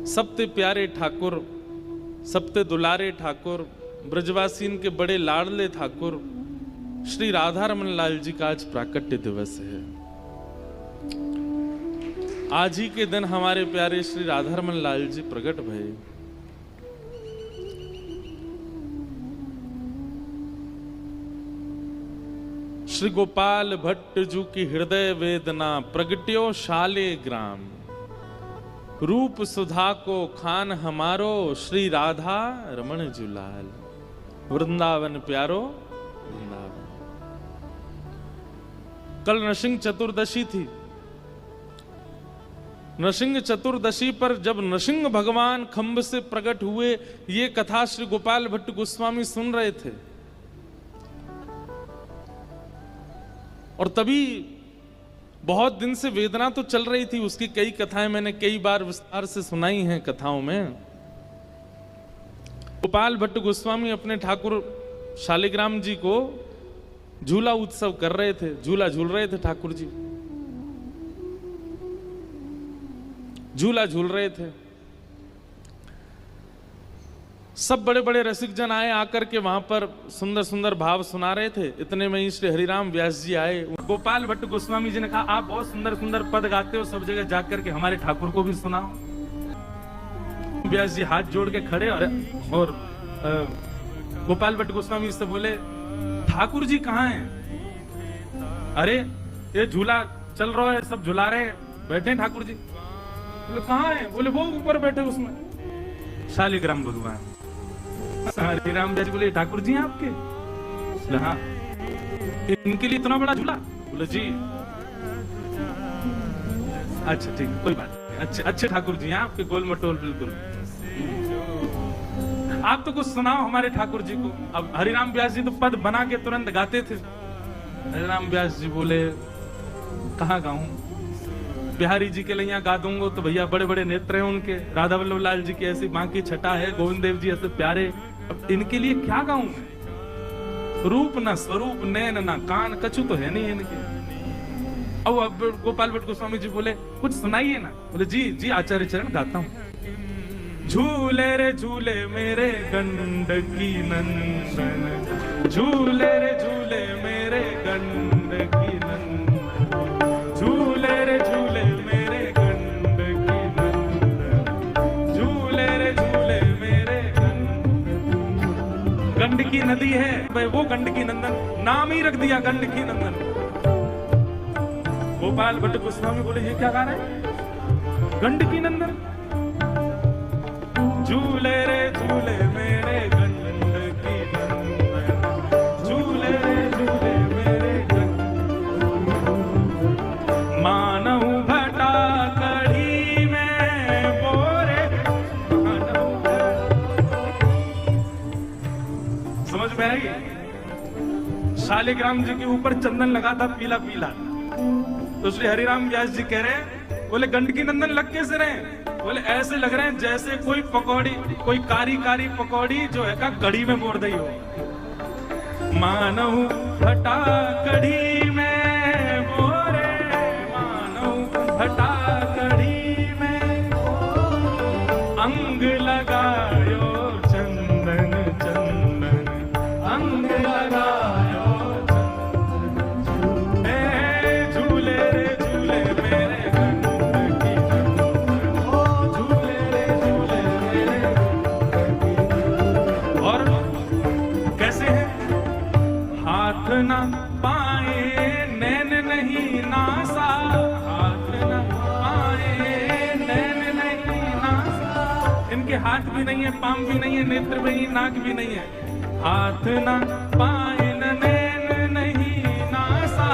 सबते प्यारे ठाकुर, सबते दुलारे ठाकुर, ब्रजवासीन के बड़े लाडले ठाकुर श्री राधा रमन लाल जी का आज प्राकट्य दिवस है। आज ही के दिन हमारे प्यारे श्री राधा रमन लाल जी प्रकट भये। श्री गोपाल भट्ट जू की हृदय वेदना प्रगट्यो शाले ग्राम, रूप सुधा को खान हमारो श्री राधा रमन जुलाल, वृंदावन प्यारो वृंदावन। कल नरसिंह चतुर्दशी थी। नरसिंह चतुर्दशी पर जब नरसिंह भगवान खंभ से प्रकट हुए, ये कथा श्री गोपाल भट्ट गोस्वामी सुन रहे थे और तभी बहुत दिन से वेदना तो चल रही थी। उसकी कई कथाएं मैंने कई बार विस्तार से सुनाई हैं कथाओं में। गोपाल भट्ट गोस्वामी अपने ठाकुर शालिग्राम जी को झूला उत्सव कर रहे थे, झूला झूल रहे थे। ठाकुर जी झूला झूल रहे थे। सब बड़े बड़े रसिक जन आए, आकर के वहां पर सुंदर सुंदर भाव सुना रहे थे। इतने में ही श्री हरिराम व्यास जी आए। गोपाल भट्ट गोस्वामी जी ने कहा, आप बहुत सुंदर सुंदर पद गाते हो, सब जगह जाकर के हमारे ठाकुर को भी सुनाओ। व्यास जी हाथ जोड़ के खड़े और गोपाल भट्ट गोस्वामी से बोले, ठाकुर जी कहाँ हैं? अरे ये झूला चल रहा है, सब झुला रहे हैं, बैठे ठाकुर जी। बोले कहाँ है? बोले वो ऊपर बैठे उसमें शालिग्राम भगवान। हरिराम जी बोले, ठाकुर जी हैं आपके? बोले हाँ। इनके लिए इतना बड़ा झूला? बोले जी। अच्छा ठीक, कोई बात नहीं। अच्छे अच्छे ठाकुर जी हैं आपके, गोल मटोल बिल्कुल। आप तो कुछ सुनाओ हमारे ठाकुर जी को। अब हरिराम व्यास जी तो पद बना के तुरंत गाते थे। हरिराम व्यास जी बोले, कहाँ गाऊं? बिहारी जी के लिए यहाँ गा दूंगा तो भैया बड़े बड़े नेत्र हैं उनके, राधा वल्लभ लाल जी की ऐसी बांकी छटा है, गोविंद देव जी ऐसे प्यारे, अब इनके लिए क्या गाऊं मैं? रूप ना स्वरूप, नैन ना कान, कछु तो है नहीं इनके। अब गोपाल भट्ट गोस्वामी जी बोले, कुछ सुनाइए ना। बोले जी जी आचार्य चरण गाता हूँ। झूले रे झूले मेरे गंडकी नंदन, झूले रे झूले मेरे गंडकी नंदन, झूले रे झूले मेरे गंडकी नंदन, झूले रे झूले मेरे गंडकी नदी है भाई, वो गंडकी नंदन नाम ही रख दिया, गंडकी नंदन। गोपाल भट्ट गोस्वामी बोले, ये क्या गा रहे हैं? गंडकी नंदन। झूले रे झूले मेरे गंडकी नंदन, झूले रे झूले मेरे मानव भटा कढ़ी में बोरे। समझ में आई? शालिग्राम जी के ऊपर चंदन लगा था पीला पीला, तो श्री हरिराम व्यास जी कह रहे, बोले गंडकी नंदन लग कैसे रहे? बोले ऐसे लग रहे हैं जैसे कोई पकौड़ी, कोई कारी कारी पकौड़ी जो है का कढ़ी में बोर दी हो। मानव भटा कढ़ी में बोरे, मानव भटा कढ़ी में अंग लगायो चंदन चंदन, अंग लगायो चंदन, झूले रे झूले मेरे गंडकी नंदन, झूले रे झूले मेरे। और कैसे है? हाथ ना पाए नैन नहीं नासा, हाथ ना पाए नैन नहीं नासा। इनके हाथ भी नहीं है, पांव भी नहीं है, नेत्र भी नहीं, नाक भी नहीं है। हाथ ना पाए नैन नहीं नासा,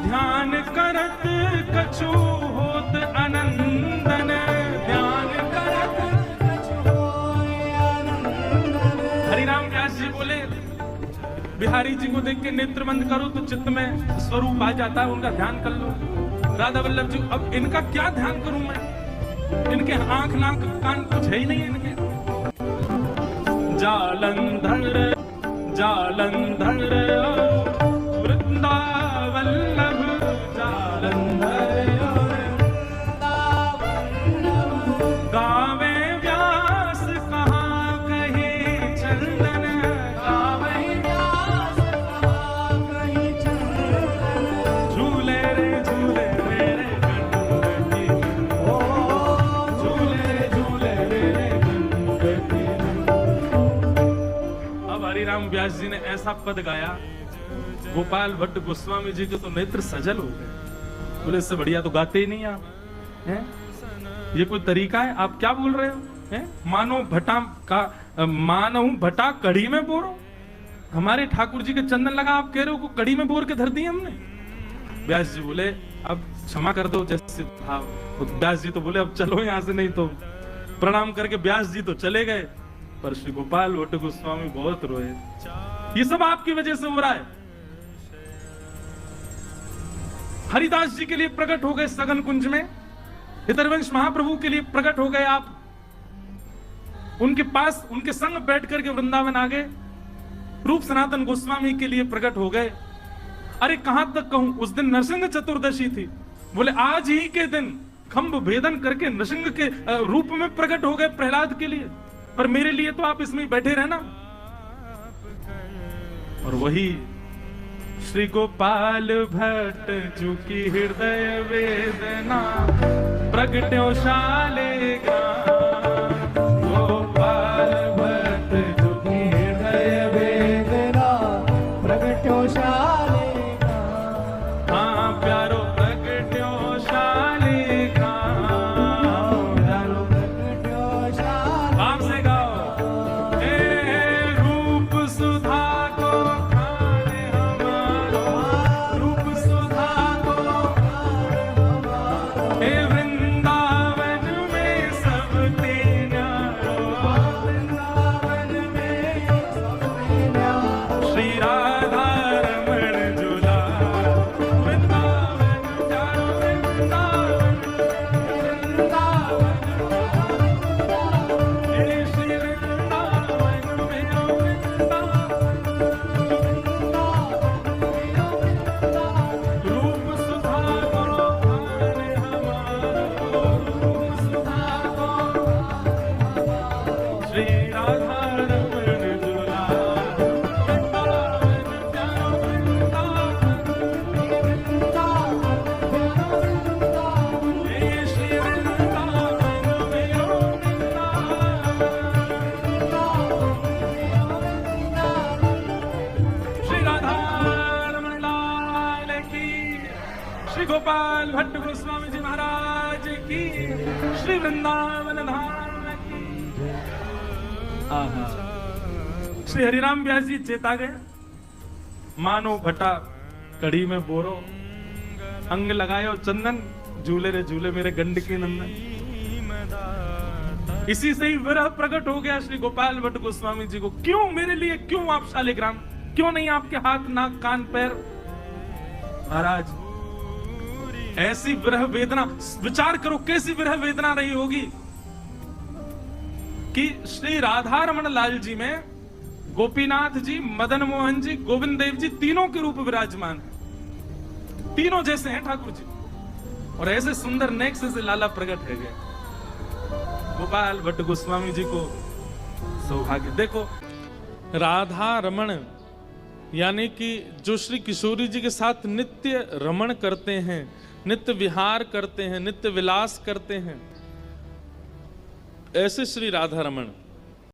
ध्यान करत कछु होत अनंदन, ध्यान करत कछु अनंदन। हरिराम व्यास जी बोले, बिहारी जी को देख के नेत्र बंद करो तो चित्त में स्वरूप आ जाता है, उनका ध्यान कर लो। राधा वल्लभ जी, अब इनका क्या ध्यान करूं मैं? इनके आंख नाक कान कुछ है ही नहीं इनके। जालंधर जालंधर वृंदावल्लभ जालंधर ऐसा पद गाया, गोपाल भट्ट गोस्वामी जी के तो नेत्र सजल हो गए। बोले इससे बढ़िया तो गाते ही नहीं आप, हैं? ये कोई तरीका है? आप क्या बोल रहे हो? हैं? मानो भटा कड़ी में बोरो। हमारे ठाकुर जी के चंदन लगा, आप कह रहे हो को कड़ी में बोर के धर दिए हमने। व्यास जी बोले अब क्षमा कर दो जैसे था। व्यास जी तो बोले अब चलो यहां से, नहीं तो प्रणाम करके व्यास जी तो चले गए। पर श्री गोपाल भट्ट गोस्वामी बहुत रोए। ये सब आपकी वजह से हो रहा है। हरिदास जी के लिए प्रकट हो गए सघन कुंज में, हितरवंश महाप्रभु के लिए प्रकट हो गए आप, उनके पास उनके संग बैठ करके वृंदावन आ गए। रूप सनातन गोस्वामी के लिए प्रकट हो गए। अरे कहां तक कहूं, उस दिन नरसिंह चतुर्दशी थी। बोले आज ही के दिन खंभ भेदन करके नरसिंह के रूप में प्रकट हो गए प्रहलाद के लिए, पर मेरे लिए तो आप इसमें बैठे रहना। और वही श्री गोपाल भट्ट जू की हृदय वेदना प्रगट्यो शालेगा। गोपाल भट्ट जू की हृदय वेदना प्रगट्यो शालेगा। हाँ प्यारो प्रगट्यो शालेगा, प्यारो प्रगट्यो शालेगा। आप से गाओ, रूप सुधा को खाने हमारो, रूप सुधा को खाने हमारो। वृंदावन में सब तेरा, वृंदावन में सब तेरा। श्री राधा रमण झूला, वृंदावन प्यारो वृंदावन, वृंदावन श्री वृंदावन मेरो वृंदावन। रूप सुधा को खाने हमारो, रूप सुधा को श्री राधा रमण झूला, वृंदावन प्यारो वृंदावन, हे श्री वृंदावन मेरो वृंदावन। श्री राधा रमण लाल की, श्री गोपाल भट्ट गोस्वामी जी महाराज की, श्री वृंदावन धाम की। आहा। श्री हरिराम व्यास जी चेता गए, मानो भटा कड़ी में बोरो, अंग लगाए और चंदन, झूले रे झूले मेरे गंड के नंदन। इसी से ही विरह प्रकट हो गया श्री गोपाल भट्ट गोस्वामी जी को। क्यों मेरे लिए, क्यों आप शालिग्राम, क्यों नहीं आपके हाथ नाक कान पैर? महाराज ऐसी विरह वेदना, विचार करो कैसी विरह वेदना रही होगी कि श्री राधा रमण लाल जी में गोपीनाथ जी, मदन मोहन जी, गोविंद देव जी तीनों के रूप विराजमान है। तीनों जैसे हैं ठाकुर जी, और ऐसे सुंदर नेक से लाला प्रकट है गए। गोपाल भट्ट गोस्वामी जी को सौभाग्य। देखो राधा रमण यानी कि जो श्री किशोरी जी के साथ नित्य रमण करते हैं, नित्य विहार करते हैं, नित्य विलास करते हैं, ऐसे श्री राधा रमण